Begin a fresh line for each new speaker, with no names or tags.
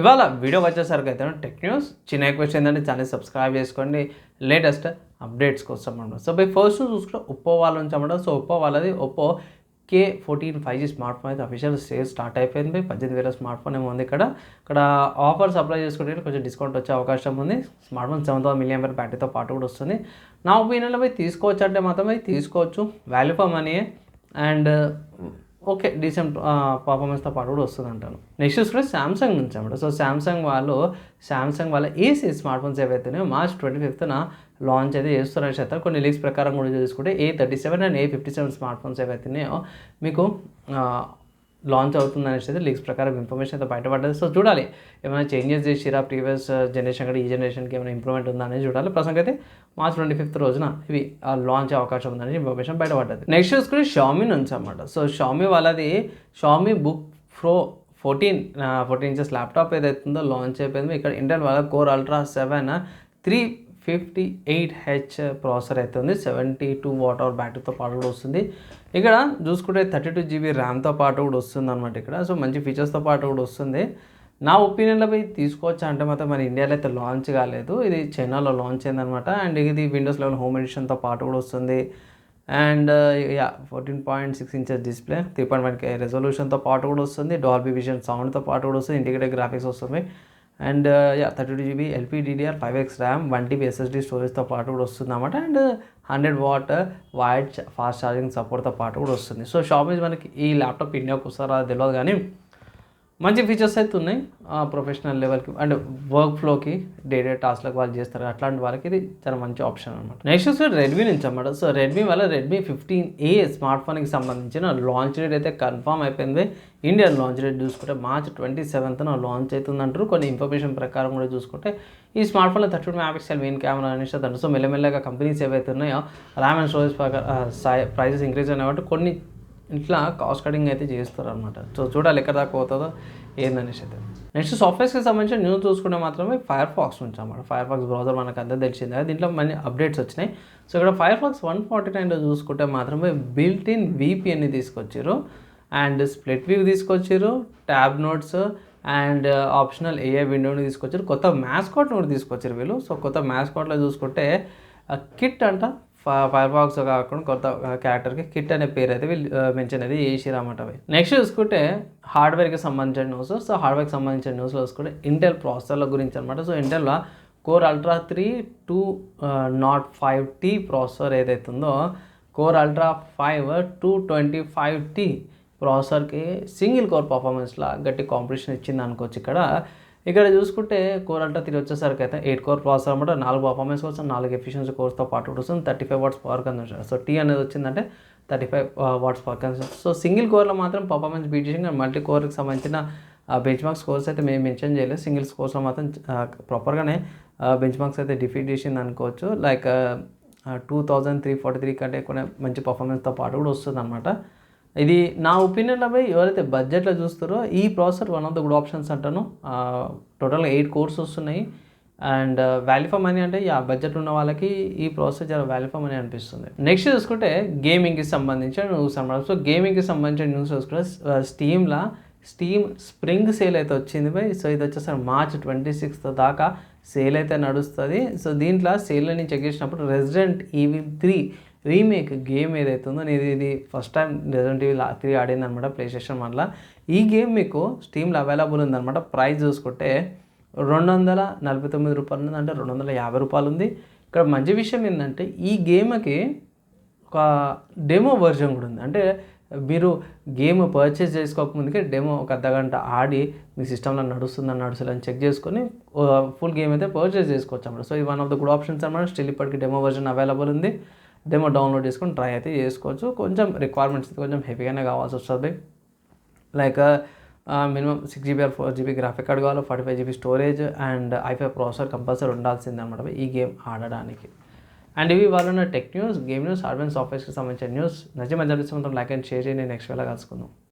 ఇవాళ వీడియో వచ్చేసరికి అయితే టెక్ న్యూస్ చిన్న రిక్వెస్ట్ ఏంటంటే ఛానల్ సబ్స్క్రైబ్ చేసుకోండి లేటెస్ట్ అప్డేట్స్ కోసం అన్నమాట. సో బై ఫస్ట్ చూసుకుంటే ఒప్పో వాళ్ళ నుంచి అన్నమాట. సో ఒప్పో వాళ్ళది Oppo K14 5G smart phone అయితే అఫీషియల్ సేల్ స్టార్ట్ అయిపోయింది. 18,000 స్మార్ట్ ఫోన్ ఏమో ఉంది ఇక్కడ ఆఫర్స్ అప్లై చేసుకుంటే కొంచెం డిస్కౌంట్ వచ్చే అవకాశం ఉంది. స్మార్ట్ ఫోన్ 7000 mAh బ్యాటరీతో పాటు కూడా వస్తుంది. నా ఒపీనియన్లో పోయి తీసుకోవచ్చు అంటే మాత్రం పోయి తీసుకోవచ్చు, value for money and okay decent పర్ఫార్మెన్స్తో పాటు కూడా వస్తుంది అంటాను. నెక్స్ట్ చూసుకుంటే సామ్సంగ్ నుంచి అన్నమాట. సో సామ్సంగ్ వాళ్ళ ఏసీ స్మార్ట్ ఫోన్స్ ఏవైతున్నాయో March 25th లాంచ్ అయితే చేస్తున్నారని చెప్తారు. కొన్ని లీక్స్ ప్రకారం కూడా చూసుకుంటే A37 and A57 smart phones ఏవైతున్నాయో మీకు లాంచ్ అవుతుందనేసి అయితే లీక్స్ ప్రకారం ఇన్ఫర్మేషన్ అయితే బయటపడ్డది. సో చూడాలి ఏమైనా చేంజెస్ చేసిరా ప్రీవియస్ జనరేషన్ కంటే ఈ జనరేషన్కి ఏమైనా ఇంప్రూవ్మెంట్ ఉందా అనేది చూడాలి. ప్రస్తుతం అయితే March 25th రోజున ఇవి లాంచ్ అవకాశం ఉందని ఇన్ఫర్మేషన్ బయటపడ్డది. నెక్స్ట్ చూసుకుని షామీ నుంచి అన్నమాట. సో షామీ వాళ్ళది Xiaomi book pro 14 inches laptop ఏదైతుందో లాంచ్ అయిపోయింది. ఇక్కడ ఇంటెల్ వాళ్ళ కోర్ అల్ట్రా 7 358H ప్రాసెసర్ అయితే ఉంది. 72 Wh బ్యాటరీతో పాటు కూడా వస్తుంది. ఇక్కడ చూసుకుంటే 32 GB ర్యామ్తో పాటు కూడా వస్తుంది అనమాట ఇక్కడ. సో మంచి ఫీచర్స్తో పాటు కూడా వస్తుంది. నా ఒపీనియన్లో పోయి తీసుకోవచ్చా అంటే మాత్రం మన ఇండియాలో అయితే లాంచ్ కాలేదు, ఇది చైనాలో లాంచ్ అయిందనమాట. అండ్ ఇది Windows 11 హోమ్ ఎడిషన్తో పాటు కూడా వస్తుంది. అండ్ 14.6 inches డిస్ప్లే, 3.1K రెజల్యూషన్తో పాటు కూడా వస్తుంది. డాల్బీ విజన్ సౌండ్తో పాటు కూడా వస్తుంది. ఇంటిగ్రేటెడ్ గ్రాఫిక్స్ వస్తుంది. And 32 GB LPDDR5X RAM, 1 TB SSD స్టోరేజ్తో పాటు కూడా వస్తుంది అన్నమాట. And 100 watt wide fast charging సపోర్ట్తో పాటు కూడా వస్తుంది. సో షామీ మనకి ఈ ల్యాప్టాప్ ఇండియాకి వస్తారా తెలియదు, కానీ మంచి ఫీచర్స్ అయితే ఉన్నాయి. ప్రొఫెషనల్ లెవెల్కి అండ్ వర్క్ ఫ్లోకి డే టాస్క్లకు వాళ్ళు చేస్తారు, అట్లాంటి వాళ్ళకి ఇది చాలా మంచి ఆప్షన్ అనమాట. నెక్స్ట్ వస్తే రెడ్మీ నుంచి అన్నమాట. సో రెడ్మీ వల్ల రెడ్మీ 15A స్మార్ట్ ఫోన్కి సంబంధించిన లాంచ్ డేట్ అయితే కన్ఫర్మ్ అయిపోయింది. ఇండియన్ లాంచ్ డేట్ చూసుకుంటే March 27th లాంచ్ అవుతుందంటారు. కొన్ని ఇన్ఫర్మేషన్ ప్రకారం కూడా చూసుకుంటే ఈ స్మార్ట్ ఫోన్లో 32 MP మెయిన్ కెమెరా అనేసి అంటారు. సో మెల్లమెల్లగా కంపెనీస్ ఏవైతే ఉన్నాయో RAM and storage prices increase అయిన కాబట్టి కొన్ని ఇట్లా కాస్ట్ కటింగ్ అయితే చేస్తారు అనమాట. సో చూడాలి ఎక్కడ దాకా పోతుందో ఏందనేసి అయితే. నెక్స్ట్ సాఫ్ట్వేర్స్కి సంబంధించిన న్యూస్ చూసుకుంటే మాత్రమే ఫైర్ ఫాక్స్ నుంచి అన్నమాట. ఫైర్ ఫాక్స్ బ్రౌజర్ మనకు అంతా తెలిసిందే, దీంట్లో మళ్ళీ అప్డేట్స్ వచ్చినాయి. సో ఇక్కడ ఫైర్ ఫాక్స్ 149లో చూసుకుంటే మాత్రమే బిల్ట్ ఇన్ VPN తీసుకొచ్చారు, అండ్ స్ప్లిట్ వ్యూ తీసుకొచ్చారు, tab notes and optional AI విండోని తీసుకొచ్చారు. కొత్త మ్యాస్కాట్ని కూడా తీసుకొచ్చారు వీళ్ళు. సో కొత్త మ్యాస్కాట్లో చూసుకుంటే కిట్ అంట, ఫైర్ ఫాక్స్ కాకుండా కొత్త క్యారెక్టర్కి కిట్ అనే పేరు అయితే వీళ్ళు మెన్షన్ అయితే చేసిరన్నమాట. నెక్స్ట్ చూసుకుంటే హార్డ్వేర్కి సంబంధించిన న్యూస్. సో హార్డ్వేర్కి సంబంధించిన న్యూస్లో చూసుకుంటే ఇంటెల్ ప్రాసెసర్ల గురించి అనమాట. సో ఇంటెల్లో కోర్ అల్ట్రా 3 205T ప్రాసెసర్ ఏదైతే ఉందో కోర్ అల్ట్రా 5 225T ప్రాసెసర్కి సింగిల్ కోర్ పర్ఫార్మెన్స్లో గట్టి కాంపిటీషన్ ఇచ్చింది అనుకోవచ్చు. ఇక్కడ చూసుకుంటే కోర్ అల్ట్రా 3 వచ్చేసరికి అయితే 8 కోర్ ప్రాసెసర్ అనమాట. 4 పర్ఫార్మెన్స్ కోసం 4 ఎఫిషియన్సీ కోర్స్తో పాటు వస్తుంది. 35 watts power consumption. So T అనేది వచ్చిందంటే 35 watts power consumption. So single కోర్లో మాత్రం పర్ఫార్మెన్స్ బీట్ చేసి, మల్టీ కోర్కి సంబంధించిన బెంచ్ మార్క్ స్కోర్స్ అయితే మేము మెన్షన్ చేయలేదు. సింగిల్ స్కోర్స్లో మాత్రం ప్రాపర్గానే బెంచ్ మార్క్స్ అయితే డిఫీట్ చేసింది అనుకోవచ్చు. లైక్ 2343 కంటే ఎక్కువ మంచి పర్ఫార్మెన్స్తో పాటు కూడా వస్తుంది అనమాట. ఇది నా ఒపీనియన్లో పోయి ఎవరైతే బడ్జెట్లో చూస్తారో ఈ processor one of the good options అంటాను. టోటల్గా 8 కోర్స్ వస్తున్నాయి. అండ్ వాల్యూ ఫర్ మనీ అంటే బడ్జెట్ ఉన్న వాళ్ళకి ఈ ప్రాసెసర్ చాలా వాల్యూ ఫర్ మనీ అనిపిస్తుంది. నెక్స్ట్ చూసుకుంటే గేమింగ్కి సంబంధించిన న్యూస్ అన్నమాట. సో గేమింగ్కి సంబంధించిన న్యూస్ చూసుకుంటే స్టీమ్ స్ప్రింగ్ సేల్ అయితే వచ్చింది బై. సో ఇది వచ్చేసరి March 26th దాకా సేల్ అయితే నడుస్తుంది. సో దీంట్లో సేల్ అని చెక్ చేసినప్పుడు రెసిడెంట్ ఈవిల్ 3 రీమేక్ గేమ్ ఏదైతే ఉందో ఇది ఫస్ట్ టైం రెసిడెంట్ ఈవిల్ 3 ఆడింది అనమాట ప్లేస్టేషన్ వల్ల. ఈ గేమ్ మీకు స్టీమ్లో అవైలబుల్ ఉందన్నమాట. ప్రైస్ చూసుకుంటే $249 ఉంది, అంటే $250 ఉంది. ఇక్కడ మంచి విషయం ఏంటంటే ఈ గేమ్కి ఒక డెమో వర్జన్ కూడా ఉంది. అంటే మీరు గేమ్ పర్చేస్ చేసుకోకముందుకే డెమో ఒక అర్ధగంట ఆడి మీ సిస్టంలో నడుస్తుందని చెక్ చేసుకొని ఫుల్ గేమ్ అయితే పర్చేస్ చేసుకోవచ్చు అన్నమాట. సో ఇది one of the good options అన్నమాట. స్టిల్ ఇప్పటికి డెమో వర్జన్ అవైలబుల్ ఉంది. డెమో డౌన్లోడ్ చేసుకొని ట్రై అయితే చేసుకోవచ్చు. కొంచెం రిక్వైర్మెంట్స్ కొంచెం హెవీగానే కావాల్సి వస్తుంది. Like minimum 6GB or 4GB graphic card కావాలి, 45GB storage and i5 processor compulsory ఉండాల్సిందే అనమాట ఈ గేమ్ ఆడడానికి. అండ్ ఇవి వాళ్ళ tech news, game news, hardware సాఫ్ట్వేర్స్కి సంబంధించిన న్యూస్. నచ్చి మంచి అనిపిస్తే లైక్ అండ్ షేర్ చేయండి. నెక్స్ట్ వేళ కలుసుకుందాం.